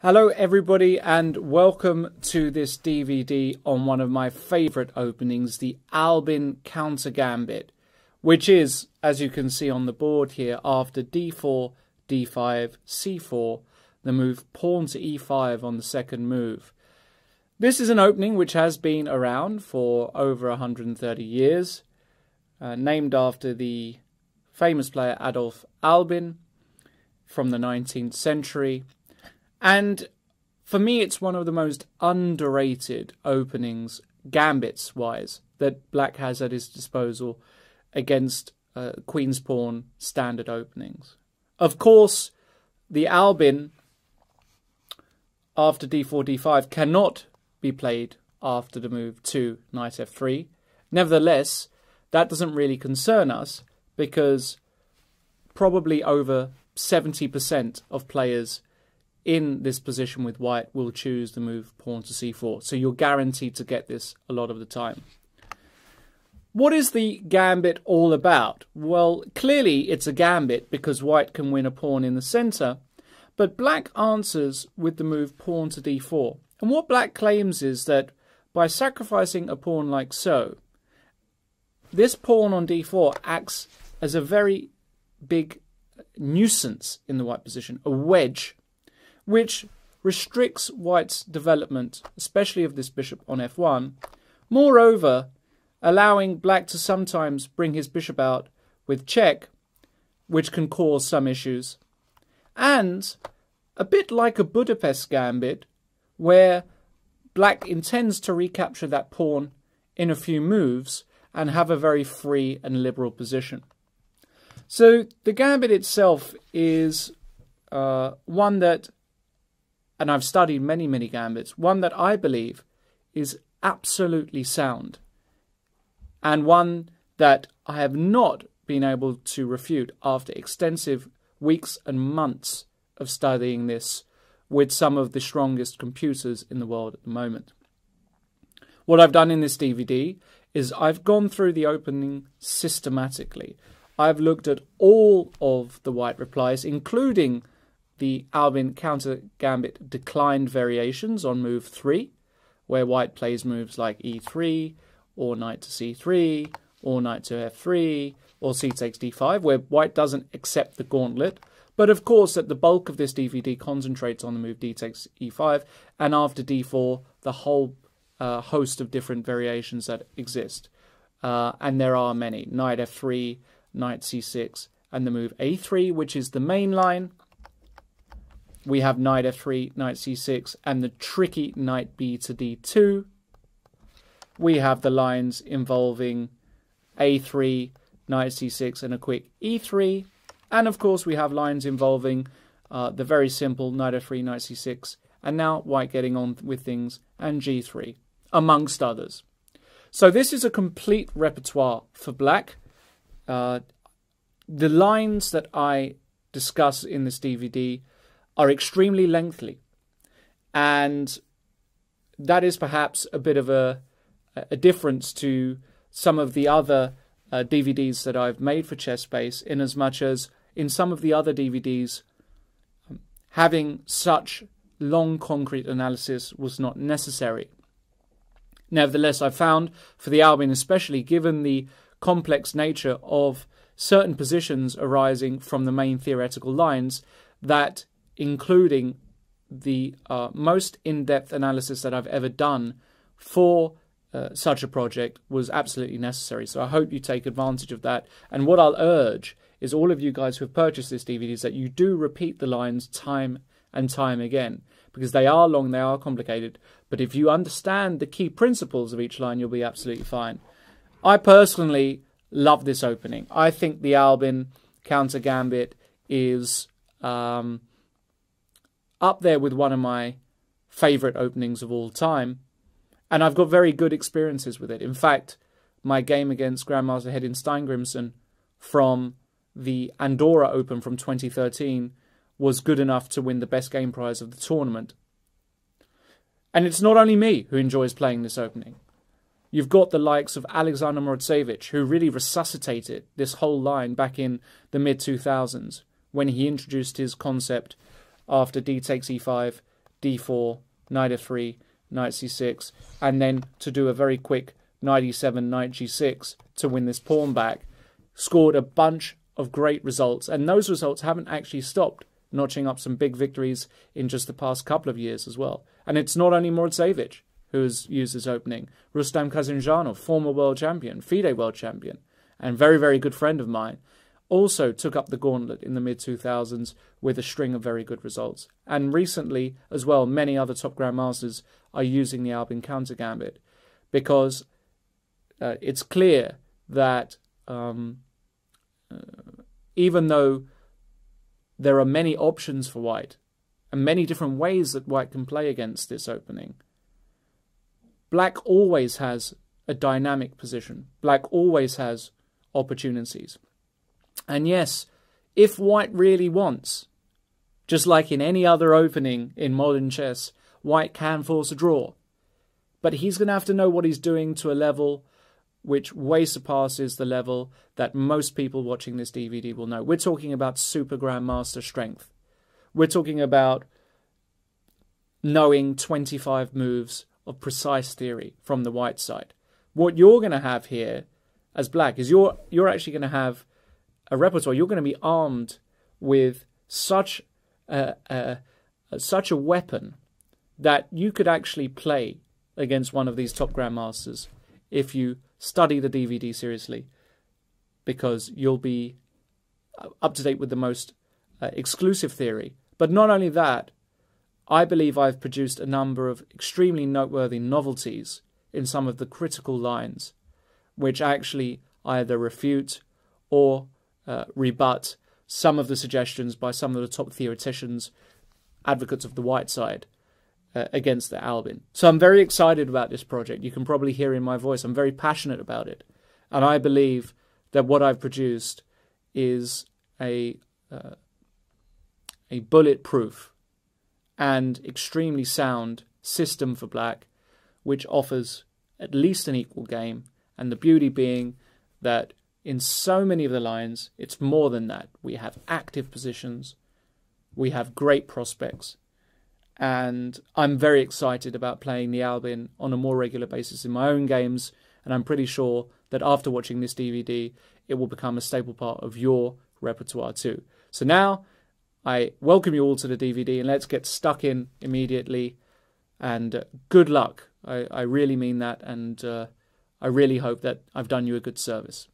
Hello everybody and welcome to this DVD on one of my favourite openings, the Albin Counter-Gambit, which is, as you can see on the board here, after d4, d5, c4, the move pawn to e5 on the second move. This is an opening which has been around for over 130 years, named after the famous player Adolf Albin from the 19th century. And for me, it's one of the most underrated openings, gambits-wise, that black has at his disposal against queen's pawn standard openings. Of course, the Albin, after d4, d5, cannot be played after the move to knight f3. Nevertheless, that doesn't really concern us because probably over 70% of players in this position with white will choose the move pawn to c4. So you're guaranteed to get this a lot of the time. What is the gambit all about? Well, clearly it's a gambit because white can win a pawn in the center, but black answers with the move pawn to d4. And what black claims is that by sacrificing a pawn like so, this pawn on d4 acts as a very big nuisance in the white position, a wedge, which restricts white's development, especially of this bishop on f1, moreover allowing black to sometimes bring his bishop out with check, which can cause some issues, and a bit like a Budapest gambit, where black intends to recapture that pawn in a few moves and have a very free and liberal position. So the gambit itself is one that, and I've studied many gambits, one that I believe is absolutely sound, and one that I have not been able to refute after extensive weeks and months of studying this with some of the strongest computers in the world at the moment. What I've done in this DVD is I've gone through the opening systematically. I've looked at all of the white replies, including the Albin Counter-Gambit declined variations on move 3, where white plays moves like e3, or knight to c3, or knight to f3, or c takes d5, where white doesn't accept the gauntlet. But of course, that the bulk of this DVD concentrates on the move d takes e5, and after d4, the whole host of different variations that exist. And there are many. Knight f3, knight c6, and the move a3, which is the main line. We have knight f3, knight c6, and the tricky knight b to d2. We have the lines involving a3, knight c6, and a quick e3. And of course, we have lines involving the very simple knight f3, knight c6, and now white getting on with things, and g3, amongst others. So this is a complete repertoire for black. The lines that I discuss in this DVD are extremely lengthy, and that is perhaps a bit of a difference to some of the other DVDs that I've made for ChessBase, in as much as in some of the other DVDs having such long concrete analysis was not necessary. Nevertheless, I found for the Albin, especially given the complex nature of certain positions arising from the main theoretical lines, that including the most in-depth analysis that I've ever done for such a project was absolutely necessary. So I hope you take advantage of that. And what I'll urge is all of you guys who have purchased this DVD is that you do repeat the lines time and time again, because they are long, they are complicated. But if you understand the key principles of each line, you'll be absolutely fine. I personally love this opening. I think the Albin Counter-Gambit is up there with one of my favourite openings of all time, and I've got very good experiences with it. In fact, my game against Grandmaster Hedin Steingrimsson from the Andorra Open from 2013 was good enough to win the best game prize of the tournament. And it's not only me who enjoys playing this opening. You've got the likes of Alexander Morodzevich, who really resuscitated this whole line back in the mid-2000s when he introduced his concept after d takes e5, d4, knight f3, knight c6, and then to do a very quick knight e7, knight g6 to win this pawn back. Scored a bunch of great results, and those results haven't actually stopped, notching up some big victories in just the past couple of years as well. And it's not only Morozevich who has used this opening. Rustam Kazimjanov, former world champion, FIDE world champion, and very, very good friend of mine, also took up the gauntlet in the mid-2000s with a string of very good results. And recently, as well, many other top grandmasters are using the Albin Counter-Gambit, because it's clear that even though there are many options for white and many different ways that white can play against this opening, black always has a dynamic position. Black always has opportunities. And yes, if white really wants, just like in any other opening in modern chess, white can force a draw. But he's going to have to know what he's doing to a level which way surpasses the level that most people watching this DVD will know. We're talking about super grandmaster strength. We're talking about knowing 25 moves of precise theory from the white side. What you're going to have here as black is you're actually going to have a repertoire. You're going to be armed with such a weapon that you could actually play against one of these top grandmasters if you study the DVD seriously, because you'll be up to date with the most exclusive theory. But not only that, I believe I've produced a number of extremely noteworthy novelties in some of the critical lines, which actually either refute or rebut some of the suggestions by some of the top theoreticians, advocates of the white side, against the Albin. So I'm very excited about this project. You can probably hear in my voice I'm very passionate about it. And I believe that what I've produced is a bulletproof and extremely sound system for black, which offers at least an equal game. And the beauty being that in so many of the lines, it's more than that. We have active positions, we have great prospects, and I'm very excited about playing the Albin on a more regular basis in my own games, and I'm pretty sure that after watching this DVD, it will become a staple part of your repertoire too. So now, I welcome you all to the DVD, and let's get stuck in immediately, and good luck. I really mean that, and I really hope that I've done you a good service.